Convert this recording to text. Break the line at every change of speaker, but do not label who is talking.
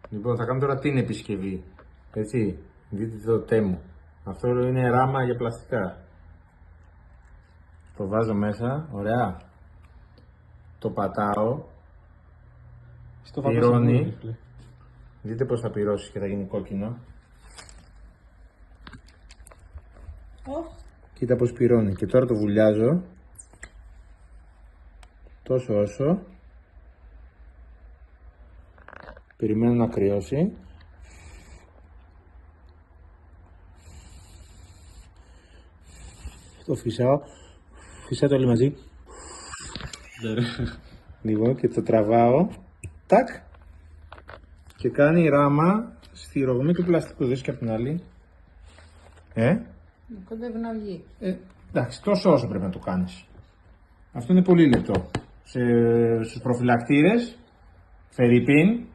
Λοιπόν, θα κάνουμε τώρα την επισκευή. Έτσι, δείτε το τέμου. Αυτό είναι ράμα για πλαστικά. Το βάζω μέσα, ωραία. Το πατάω. Πυρώνει. Δείτε πως θα πυρώσει και θα γίνει κόκκινο. Κοίτα πως πυρώνει. Και τώρα το βουλιάζω. Τόσο όσο. Περιμένω να κρυώσει. Το φυσάω. Φυσάω το όλοι μαζί. Λοιπόν, και το τραβάω. Τάκ. Και κάνει ράμα στη ρογμή του πλαστικού. Δες και από την άλλη.
Κοντεύει να βγει.
Εντάξει, τόσο όσο πρέπει να το κάνεις. Αυτό είναι πολύ λεπτό. Στους προφυλακτήρες, φερρυπίν,